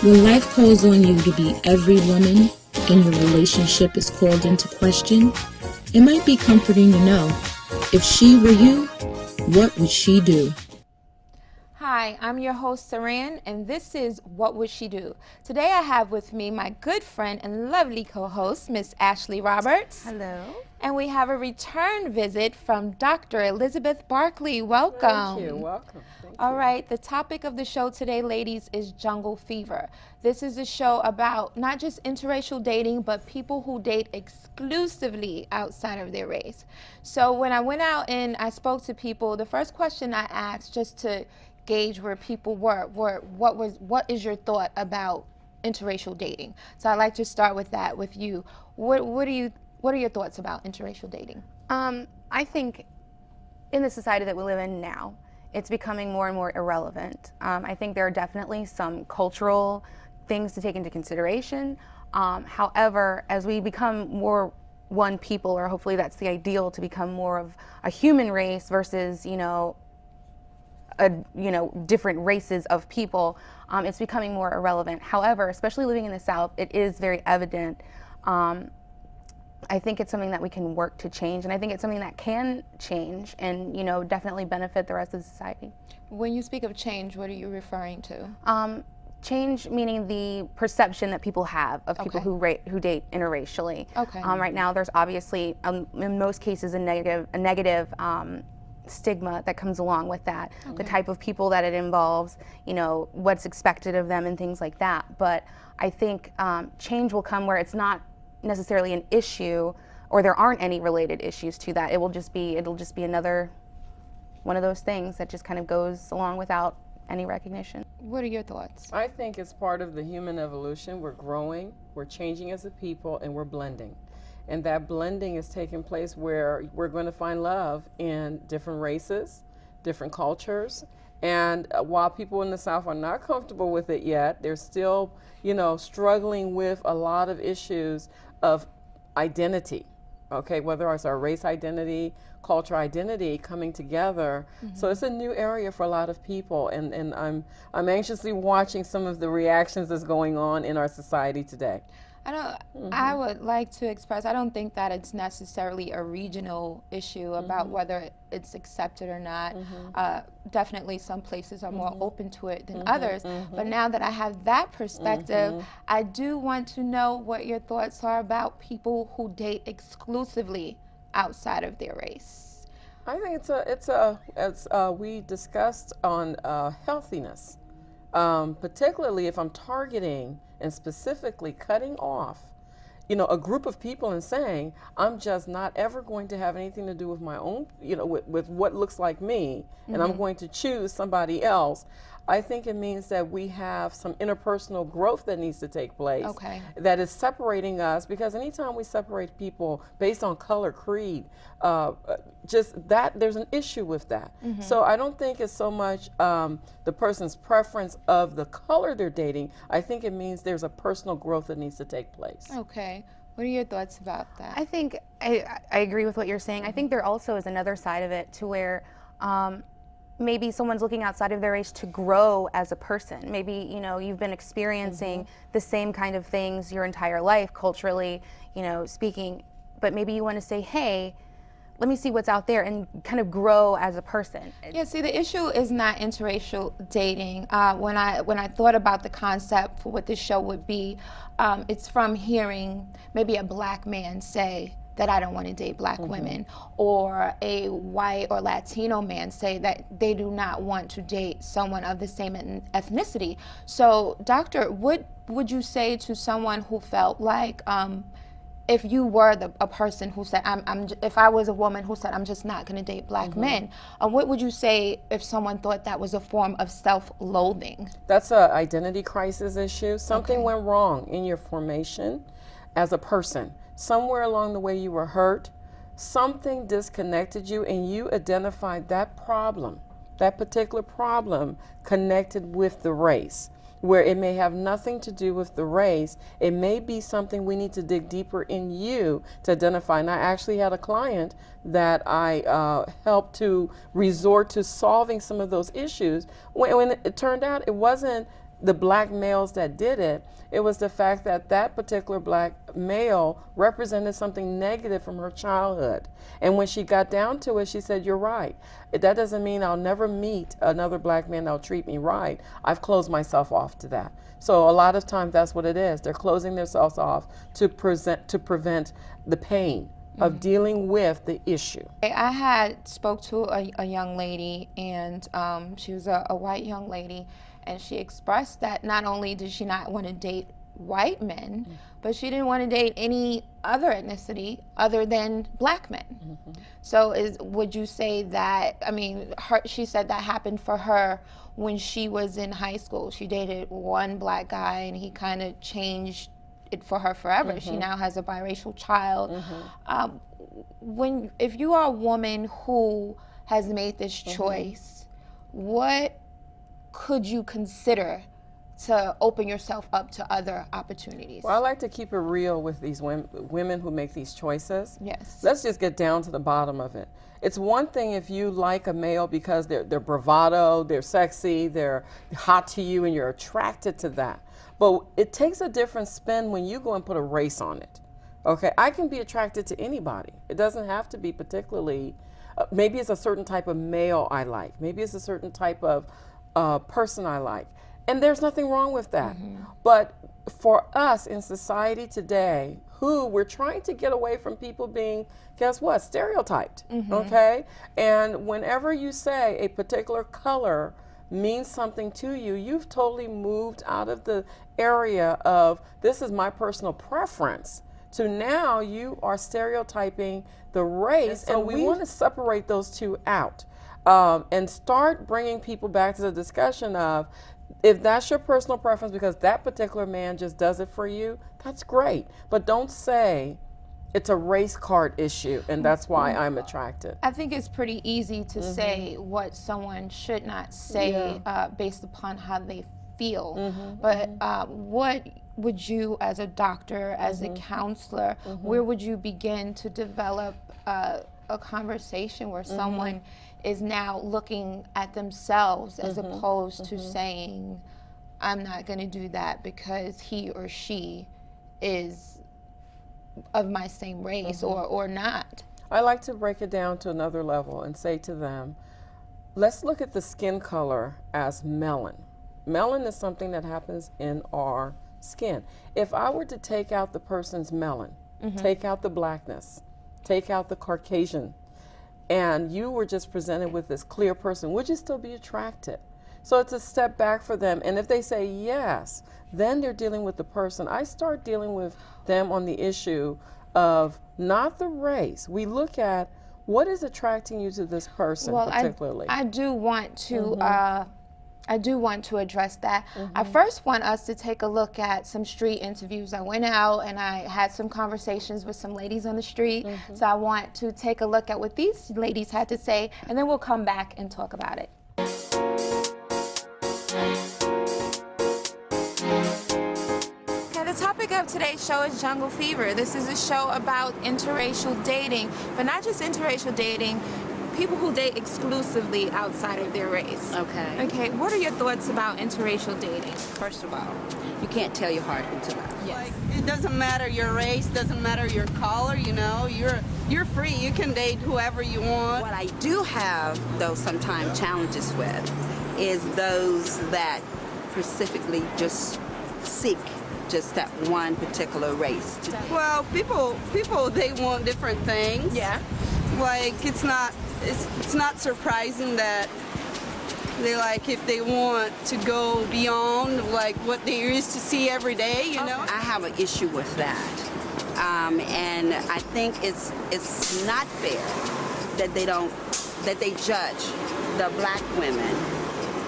When life calls on you to be every woman and your relationship is called into question, it might be comforting to know, if she were you, what would she do? Hi, I'm your host, Saran, and this is What Would She Do? Today I have with me my good friend and lovely co-host, Miss Ashley Roberts. Hello. And we have a return visit from Dr. Elizabeth Barkley. Welcome. Thank you. Welcome. All right, the topic of the show today, ladies, is jungle fever. This is a show about not just interracial dating, but people who date exclusively outside of their race. So when I went out and I spoke to people, the first question I asked, just to gauge where people were what is your thought about interracial dating? So I'd like to start with that with you. What are your thoughts about interracial dating? I think in the society that we live in now, it's becoming more and more irrelevant. I think there are definitely some cultural things to take into consideration. However, as we become more one people, or hopefully that's the ideal, to become more of a human race versus, different races of people, it's becoming more irrelevant. However, especially living in the South, it is very evident. I think it's something that we can work to change, and I think it's something that can change and, definitely benefit the rest of society. When you speak of change, what are you referring to? Change meaning the perception that people have of people who date interracially. Okay. Right now, there's obviously, in most cases, a negative stigma that comes along with that. The type of people that it involves, what's expected of them and things like that. But I think change will come where it's not necessarily an issue, or there aren't any related issues to that. It'll just be another one of those things that just kind of goes along without any recognition. What are your thoughts? I think it's part of the human evolution. We're growing, we're changing as a people, and we're blending. And that blending is taking place where we're going to find love in different races, different cultures. And while people in the South are not comfortable with it yet, they're still, struggling with a lot of issues of identity, whether it's our race identity, culture identity coming together. So it's a new area for a lot of people, and I'm anxiously watching some of the reactions that's going on in our society today. I would like to express, I don't think that it's necessarily a regional issue about whether it's accepted or not. Definitely some places are more open to it than others. But now that I have that perspective, I do want to know what your thoughts are about people who date exclusively outside of their race. I think it's we discussed on healthiness, particularly if I'm targeting and specifically cutting off, a group of people and saying, I'm just not ever going to have anything to do with my own, with what looks like me, and I'm going to choose somebody else. I think it means that we have some interpersonal growth that needs to take place that is separating us, because anytime we separate people based on color, creed, just that, there's an issue with that. So I don't think it's so much the person's preference of the color they're dating. I think it means there's a personal growth that needs to take place. Okay. What are your thoughts about that? I think I agree with what you're saying. I think there also is another side of it to where maybe someone's looking outside of their race to grow as a person. Maybe, you've been experiencing the same kind of things your entire life, culturally, speaking, but maybe you want to say, hey, let me see what's out there and kind of grow as a person. Yeah, see, the issue is not interracial dating. When I thought about the concept for what this show would be, it's from hearing maybe a black man say that I don't want to date black women, or a white or Latino man say that they do not want to date someone of the same ethnicity. So, doctor, what would you say to someone who felt like, if you were a person who said, if I was a woman who said, I'm just not going to date black men, what would you say if someone thought that was a form of self-loathing? That's an identity crisis issue. Something went wrong in your formation as a person. Somewhere along the way you were hurt, something disconnected you, and you identified that problem, that particular problem connected with the race, where it may have nothing to do with the race. It may be something we need to dig deeper in you to identify. And I actually had a client that I helped to resort to solving some of those issues when it turned out it wasn't the black males that did it, it was the fact that that particular black male represented something negative from her childhood. And when she got down to it, she said, you're right. That doesn't mean I'll never meet another black man that'll treat me right. I've closed myself off to that. So a lot of times that's what it is. They're closing themselves off to prevent the pain of dealing with the issue. I had spoke to a young lady, and she was a white young lady, and she expressed that not only did she not want to date white men, but she didn't want to date any other ethnicity other than black men. So would you say that, I mean, she said that happened for her when she was in high school. She dated one black guy, and he kind of changed it for her forever. She now has a biracial child. If you are a woman who has made this choice, what could you consider to open yourself up to other opportunities? Well, I like to keep it real with these women who make these choices. Yes. Let's just get down to the bottom of it. It's one thing if you like a male because they're bravado, they're sexy, they're hot to you, and you're attracted to that. But it takes a different spin when you go and put a race on it. Okay, I can be attracted to anybody. It doesn't have to be particularly, maybe it's a certain type of male I like. Maybe it's a certain type of person I like. And there's nothing wrong with that. But for us in society today, who we're trying to get away from people being, guess what, stereotyped, okay? And whenever you say a particular color means something to you, you've totally moved out of the area of this is my personal preference to now you are stereotyping the race, and we want to separate those two out and start bringing people back to the discussion of if that's your personal preference because that particular man just does it for you, that's great. But don't say it's a race card issue and that's why I'm attracted. I think it's pretty easy to say what someone should not say based upon how they feel. But what would you, as a doctor, as a counselor, where would you begin to develop a conversation where someone is now looking at themselves as opposed to saying, I'm not going to do that because he or she is of my same race or not? I like to break it down to another level and say to them, let's look at the skin color as melanin. Melanin is something that happens in our skin. If I were to take out the person's melanin, take out the blackness, take out the Caucasian, and you were just presented with this clear person, would you still be attracted? So it's a step back for them. And if they say yes, then they're dealing with the person. I start dealing with them on the issue of not the race. We look at what is attracting you to this person particularly. I do want to address that. I first want us to take a look at some street interviews. I went out and I had some conversations with some ladies on the street. So I want to take a look at what these ladies had to say, and then we'll come back and talk about it. The topic of today's show is Jungle Fever. This is a show about interracial dating, but not just interracial dating, people who date exclusively outside of their race. Okay. Okay, what are your thoughts about interracial dating? First of all, you can't tell your heart into it. Yes. It doesn't matter your race, doesn't matter your color, you know, you're free. You can date whoever you want. What I do have, though, sometimes challenges with is those that specifically just seek just that one particular race. Well, people they want different things. Yeah. Like it's not surprising that they like if they want to go beyond like what they used to see every day, you know. I have an issue with that. And I think it's not fair that they judge the black women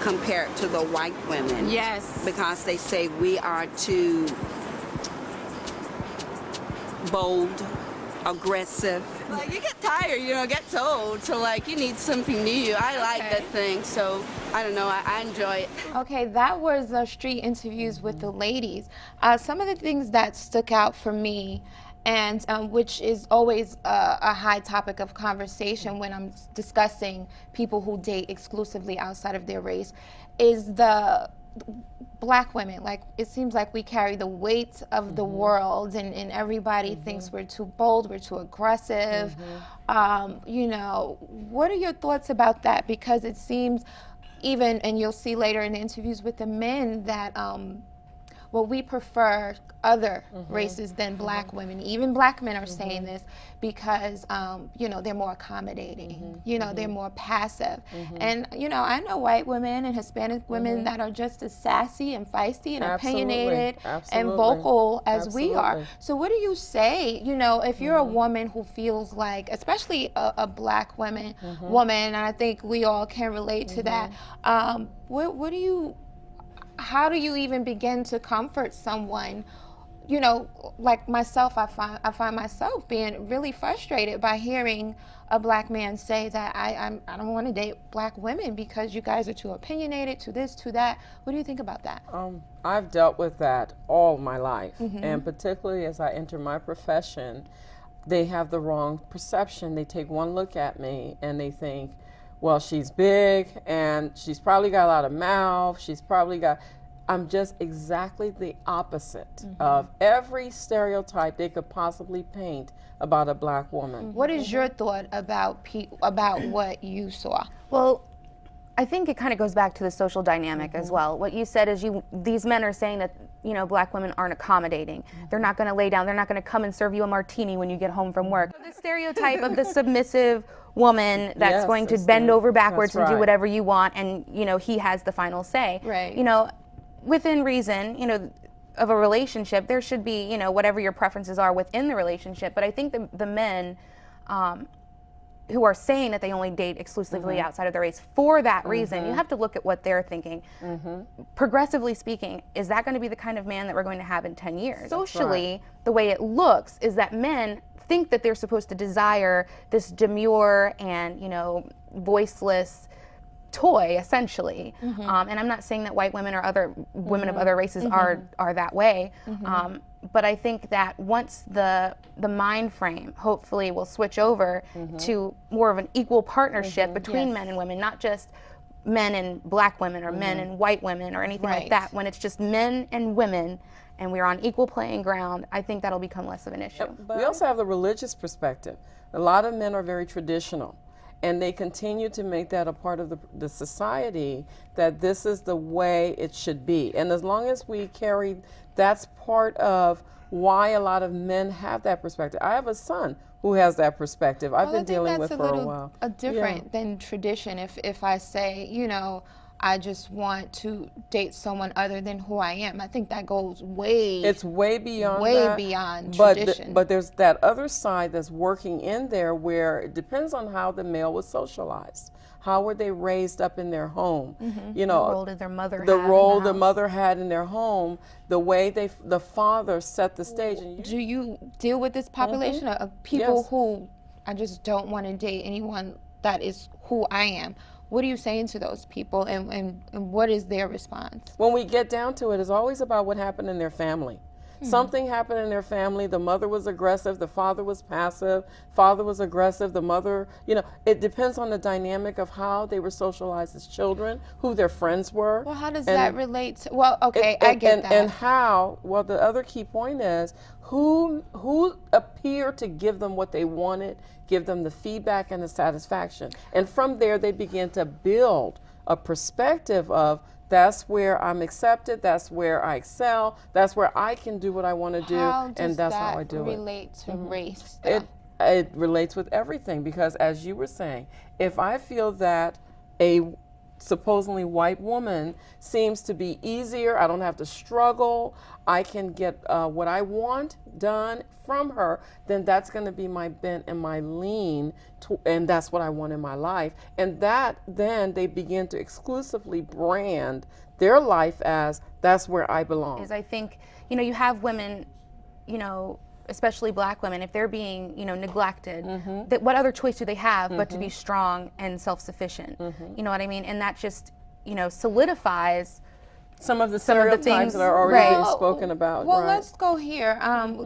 compared to the white women. Yes. Because they say we are too bold, aggressive. Like you get tired, you know, get old, so like you need something new. I like that thing, so I don't know, I enjoy it. Okay, that was the street interviews with the ladies. Some of the things that stuck out for me, and which is always a high topic of conversation when I'm discussing people who date exclusively outside of their race, is the Black women, like, it seems like we carry the weight of the world, and everybody thinks we're too bold, we're too aggressive. You know, what are your thoughts about that? Because it seems, even, and you'll see later in the interviews with the men, that well, we prefer other races than Black women. Even Black men are saying this because, you know, they're more accommodating. You know, they're more passive. And, you know, I know white women and Hispanic women that are just as sassy and feisty and opinionated and vocal as we are. So what do you say, you know, if you're a woman who feels like, especially a Black woman, and I think we all can relate to that, what do you, how do you even begin to comfort someone? You know, like myself, I find myself being really frustrated by hearing a Black man say that I don't want to date Black women because you guys are too opinionated, to this, to that. What do you think about that? I've dealt with that all my life, and particularly as I enter my profession, they have the wrong perception. They take one look at me and they think, well, she's big and she's probably got a lot of mouth, she's probably got, I'm just exactly the opposite of every stereotype they could possibly paint about a Black woman. What is your thought about what you saw? Well, I think it kind of goes back to the social dynamic as well. What you said is these men are saying that, you know, Black women aren't accommodating. They're not going to lay down. They're not going to come and serve you a martini when you get home from work. The stereotype of the submissive woman that's going to bend over backwards and do whatever you want, and, you know, he has the final say. Right. You know, within reason, you know, of a relationship, there should be, you know, whatever your preferences are within the relationship. But I think the men who are saying that they only date exclusively outside of their race for that reason, you have to look at what they're thinking. Progressively speaking, is that going to be the kind of man that we're going to have in 10 years? Socially, the way it looks is that men think that they're supposed to desire this demure and, you know, voiceless toy, essentially. And I'm not saying that white women or other women of other races are that way. But I think that once the mind frame hopefully will switch over to more of an equal partnership between men and women, not just men and Black women or men and white women or anything like that, when it's just men and women and we're on equal playing ground, I think that'll become less of an issue. We also have the religious perspective. A lot of men are very traditional, and they continue to make that a part of the society, that this is the way it should be. And as long as we carry, that's part of why a lot of men have that perspective. I have a son who has that perspective. I've been dealing with for a while. Different than tradition. If I say, you know, I just want to date someone other than who I am, I think that goes way. It's way beyond beyond tradition. But there's that other side that's working in there where it depends on how the male was socialized. How were they raised up in their home? You know, the role did their mother the have role in the the mother had in their home, the way the father set the stage. And do you deal with this population of people who, I just don't want to date anyone that is who I am? What are you saying to those people, and what is their response? When we get down to it, it's always about what happened in their family. Something happened in their family. The mother was aggressive. The father was passive. Father was aggressive. The mother, you know, it depends on the dynamic of how they were socialized as children, who their friends were. Well, how does that relate to, well, okay, I get that. And how, well, the other key point is who appeared to give them what they wanted, give them the feedback and the satisfaction. And from there, they begin to build a perspective of, that's where I'm accepted, that's where I excel, that's where I can do what I want to do, and that's how I do it. How does that relate to race? It relates with everything, because as you were saying, if I feel that a supposedly white woman seems to be easier, I don't have to struggle, I can get what I want done from her, then that's going to be my bent and my lean, and that's what I want in my life. And that, then they begin to exclusively brand their life as, that's where I belong. I think, you know, you have women, you know, especially Black women, if they're being, you know, neglected, that what other choice do they have but to be strong and self-sufficient? You know what I mean? And that just, you know, solidifies Some of the some of the stereotypes things that are already right. being spoken about. Well, right. let's go here.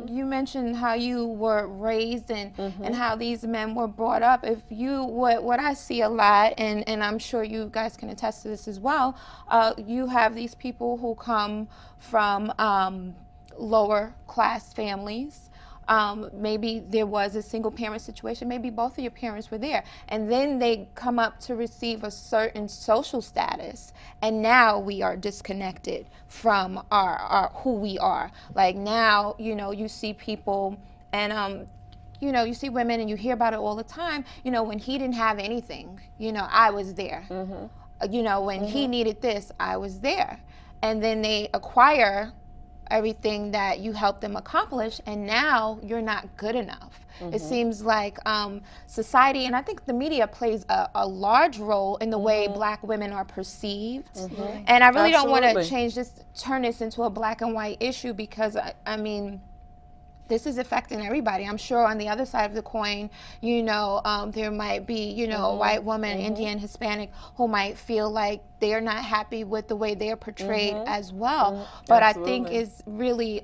You mentioned how you were raised and how these men were brought up. If you, what I see a lot, and I'm sure you guys can attest to this as well, you have these people who come from lower class families. Maybe there was a single parent situation, maybe both of your parents were there, and then they come up to receive a certain social status, and now we are disconnected from our who we are. Like now, you see people, and you see women, and you hear about it all the time. When he didn't have anything, I was there. When he needed this, I was there. And then they acquire everything that you helped them accomplish, and now you're not good enough. It seems like society, and I think the media plays a large role in the way Black women are perceived. And I really don't want to turn this into a black and white issue, because I mean, this is affecting everybody. I'm sure on the other side of the coin, there might be, a white woman, Indian, Hispanic, who might feel like they're not happy with the way they're portrayed as well. But Absolutely. I think it's really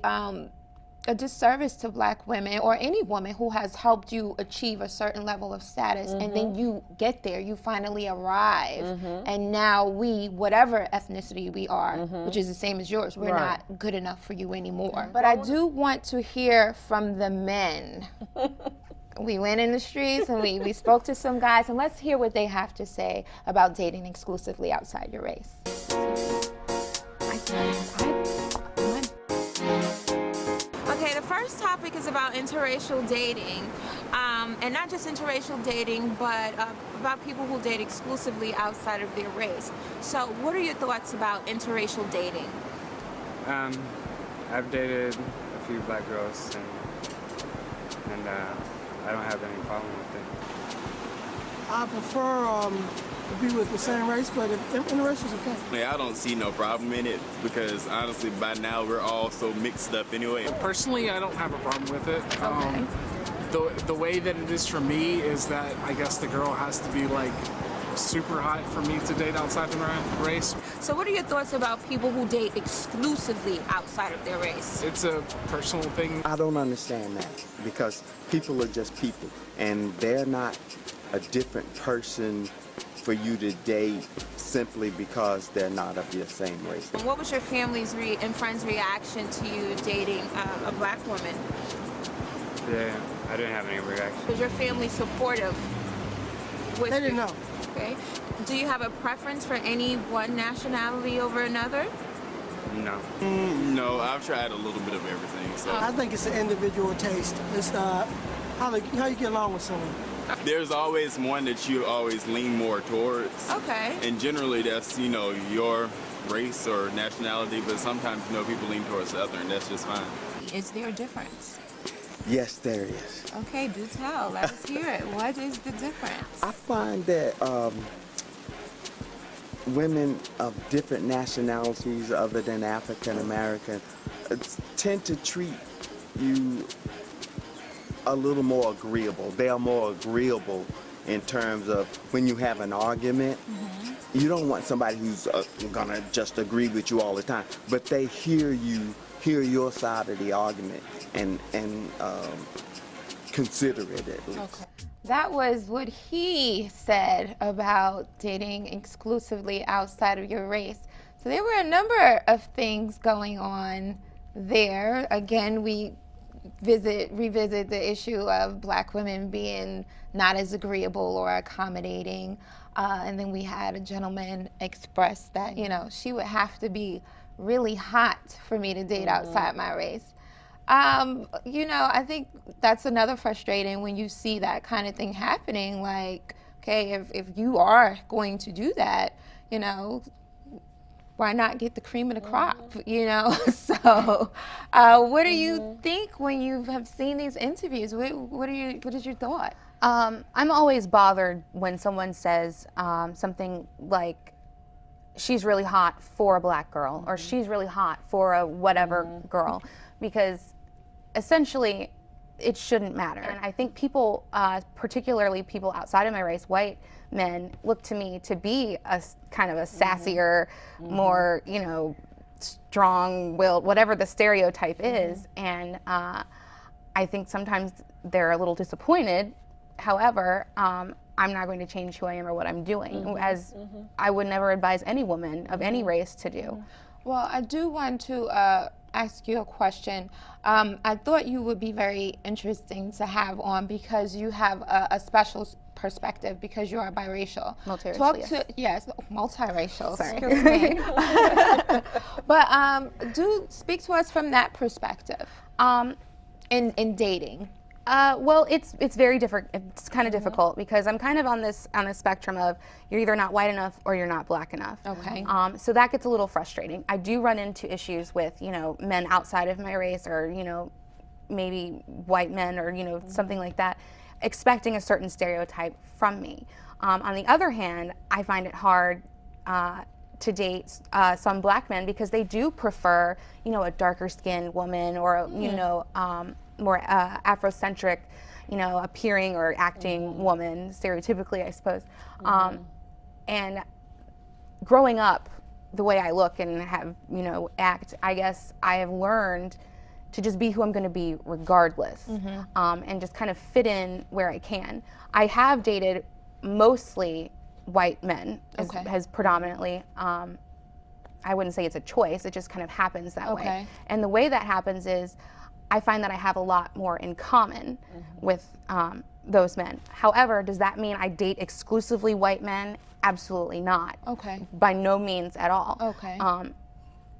a disservice to Black women, or any woman who has helped you achieve a certain level of status, and then you get there, you finally arrive, and now we, whatever ethnicity we are, which is the same as yours, we're not good enough for you anymore. But I do want to hear from the men. We went in the streets and we spoke to some guys, and let's hear what they have to say about dating exclusively outside your race. Okay, the first topic is about interracial dating, and not just interracial dating, but about people who date exclusively outside of their race. So what are your thoughts about interracial dating? I've dated a few Black girls, and I don't have any problem with it. I prefer to be with the same race, but if interracial is okay. I don't see no problem in it, because honestly, by now we're all so mixed up anyway. Personally, I don't have a problem with it. The way that it is for me is that I guess the girl has to be like super hot for me to date outside of my race. So what are your thoughts about people who date exclusively outside of their race? It's a personal thing. I don't understand that, because people are just people, and they're not a different person for you to date simply because they're not of your same race. What was your family's and friends' reaction to you dating a Black woman? Yeah, I didn't have any reaction. Was your family supportive? They didn't know. Okay. Do you have a preference for any one nationality over another? No. No, I've tried a little bit of everything. So I think it's an individual taste. It's how you get along with someone. there's always one that you always lean more towards. Okay. And generally that's, your race or nationality, but sometimes, people lean towards the other, and that's just fine. Is there a difference? Yes, there is. Okay, do tell. Let us hear it. What is the difference? I find that women of different nationalities other than African American tend to treat you a little more agreeable. They are more agreeable in terms of when you have an argument. You don't want somebody who's gonna just agree with you all the time, but they hear your side of the argument and consider it at least. Okay. That was what he said about dating exclusively outside of your race. So there were a number of things going on there. Again, we revisit the issue of Black women being not as agreeable or accommodating. And then we had a gentleman express that, she would have to be really hot for me to date outside my race. I think that's another frustrating when you see that kind of thing happening. Like, okay, if you are going to do that, why not get the cream of the crop, So, what do you think when you have seen these interviews? What is your thought? I'm always bothered when someone says something like, she's really hot for a Black girl, or she's really hot for a whatever girl, because essentially it shouldn't matter. And I think people, particularly people outside of my race, white men, look to me to be a kind of a sassier, more, strong-willed, whatever the stereotype is, and I think sometimes they're a little disappointed. However, I'm not going to change who I am or what I'm doing, as I would never advise any woman of any race to do. Well, I do want to ask you a question. I thought you would be very interesting to have on because you have a special perspective because you are biracial. Multiracial, yes, multiracial. Sorry. Excuse me. But do speak to us from that perspective. In dating. Well, it's very different. It's kind of difficult because I'm kind of on this spectrum of you're either not white enough or you're not black enough. Okay. So that gets a little frustrating. I do run into issues with men outside of my race or maybe white men or something like that, expecting a certain stereotype from me. On the other hand, I find it hard to date some black men because they do prefer a darker skinned woman or more Afrocentric, appearing or acting woman, stereotypically, I suppose. And growing up, the way I look and have, act, I guess I have learned to just be who I'm going to be regardless, and just kind of fit in where I can. I have dated mostly white men, has predominantly. I wouldn't say it's a choice, it just kind of happens that way. And the way that happens is I find that I have a lot more in common with those men. However, does that mean I date exclusively white men? Absolutely not. By no means at all.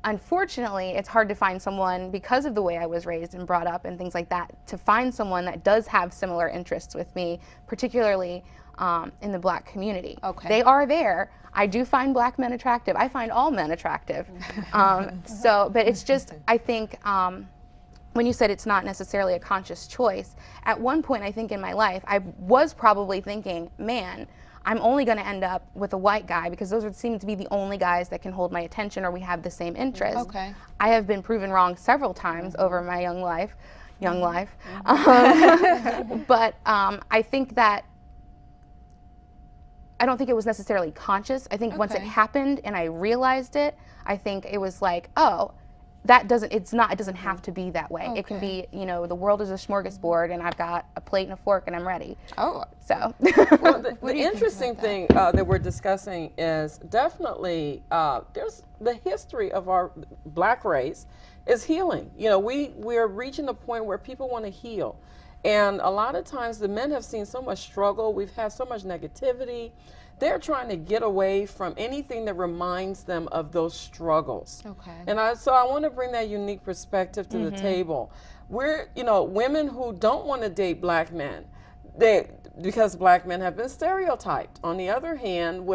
Unfortunately, it's hard to find someone, because of the way I was raised and brought up and things like that, to find someone that does have similar interests with me, particularly in the black community. They are there. I do find black men attractive. I find all men attractive. But it's just, I think, when you said it's not necessarily a conscious choice, at one point I think in my life, I was probably thinking, man, I'm only going to end up with a white guy because those would seem to be the only guys that can hold my attention or we have the same interests. I have been proven wrong several times over my young life. But I think that I don't think it was necessarily conscious. I think once it happened and I realized it, I think it was like, oh, it doesn't have to be that way. It can be, the world is a smorgasbord and I've got a plate and a fork and I'm ready. So. Well, the interesting thing that we're discussing is definitely there's the history of our black race is healing. We're reaching a point where people want to heal. And a lot of times the men have seen so much struggle. We've had so much negativity. They're trying to get away from anything that reminds them of those struggles. And so I want to bring that unique perspective to the table. We're, women who don't want to date black men, because black men have been stereotyped. On the other hand,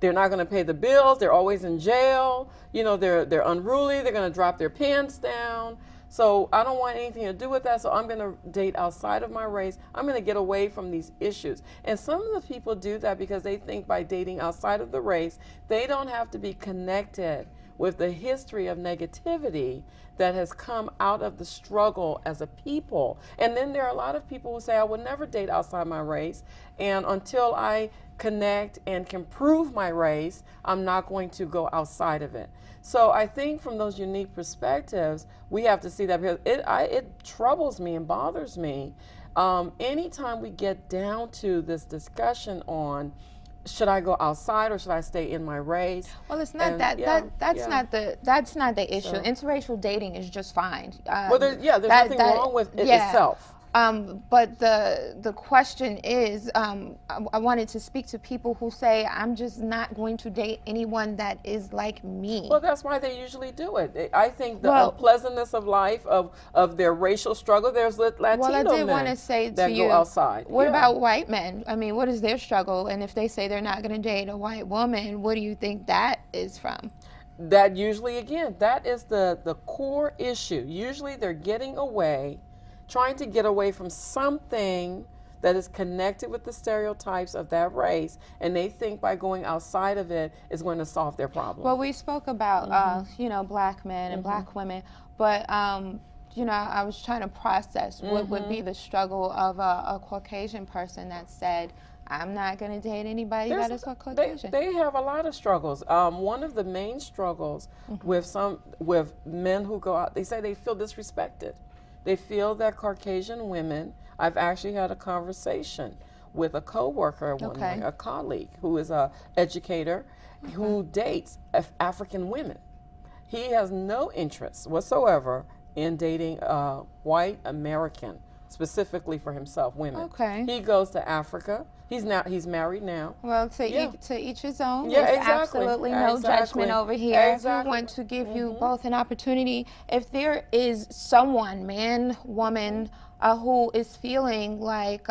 they're not going to pay the bills, they're always in jail, they're unruly, they're going to drop their pants down. So I don't want anything to do with that, so I'm going to date outside of my race. I'm going to get away from these issues. And some of the people do that because they think by dating outside of the race, they don't have to be connected with the history of negativity that has come out of the struggle as a people. And then there are a lot of people who say, I will never date outside my race, and until I connect and can prove my race, I'm not going to go outside of it. So I think from those unique perspectives, we have to see that, because it troubles me and bothers me anytime we get down to this discussion on should I go outside or should I stay in my race? Well, it's not that's not the issue. So, interracial dating is just fine. There's nothing wrong with it itself. But the question is, I wanted to speak to people who say, I'm just not going to date anyone that is like me. Well, that's why they usually do it. I think the unpleasantness of life, of their racial struggle, there's Latino men that want to say to you, go outside. What about white men? I mean, what is their struggle? And if they say they're not going to date a white woman, what do you think that is from? That usually, again, that is the core issue. Usually they're trying to get away from something that is connected with the stereotypes of that race, and they think by going outside of it is going to solve their problem. Well, we spoke about, black men and black women, but, I was trying to process what would be the struggle of a Caucasian person that said, I'm not going to date anybody that is Caucasian. They have a lot of struggles. One of the main struggles with men who go out, they say they feel disrespected. They feel that Caucasian women, I've actually had a conversation with a coworker, a colleague who is an educator who dates African women. He has no interest whatsoever in dating white American, specifically for himself, women. Okay. He goes to Africa. He's married now. Well, to each his own. Yeah, There's exactly. absolutely no judgment over here. Exactly. We want to give you both an opportunity. If there is someone, man, woman, who is feeling like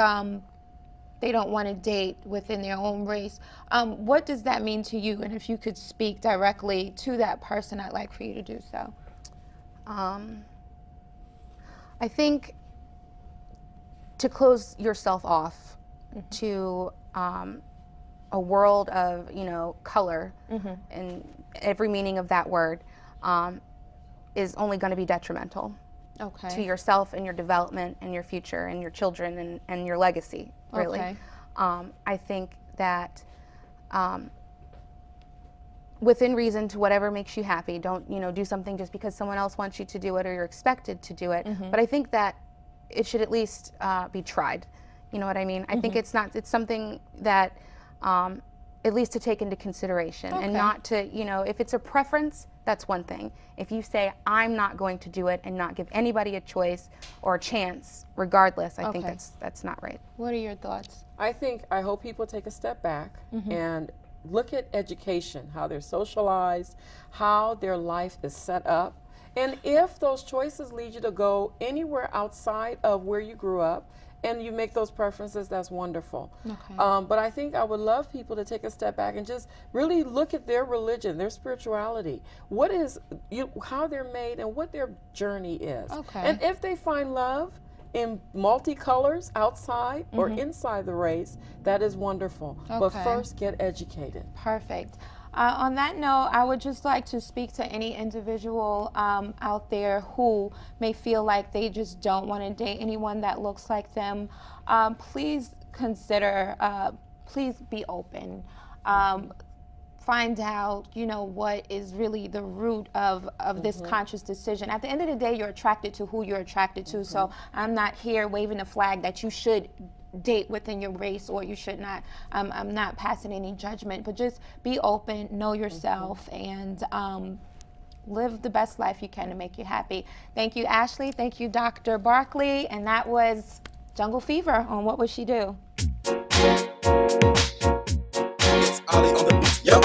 they don't want to date within their own race, what does that mean to you? And if you could speak directly to that person, I'd like for you to do so. I think to close yourself off to a world of, color and every meaning of that word is only going to be detrimental to yourself and your development and your future and your children and your legacy, really. I think that within reason, to whatever makes you happy. Don't, do something just because someone else wants you to do it or you're expected to do it. But I think that it should at least be tried. You know what I mean? I think it's something that at least to take into consideration and not to, if it's a preference, that's one thing. If you say, I'm not going to do it and not give anybody a choice or a chance, regardless, I think that's not right. What are your thoughts? I hope people take a step back and look at education, how they're socialized, how their life is set up. And if those choices lead you to go anywhere outside of where you grew up and you make those preferences, that's wonderful. But I think I would love people to take a step back and just really look at their religion, their spirituality, how they're made and what their journey is. And if they find love in multicolors outside or inside the race, that is wonderful. But first, get educated. Perfect. On that note, I would just like to speak to any individual out there who may feel like they just don't want to date anyone that looks like them. Please consider, please be open. Find out, what is really the root of this conscious decision. At the end of the day, you're attracted to who you're attracted to. So I'm not here waving a flag that you should date within your race or you should not. I'm not passing any judgment, but just be open, know yourself, and live the best life you can to make you happy. Thank you, Ashley. Thank you, Dr. Barkley. And that was Jungle Fever on What Would She Do? Ollie on the beat, yo.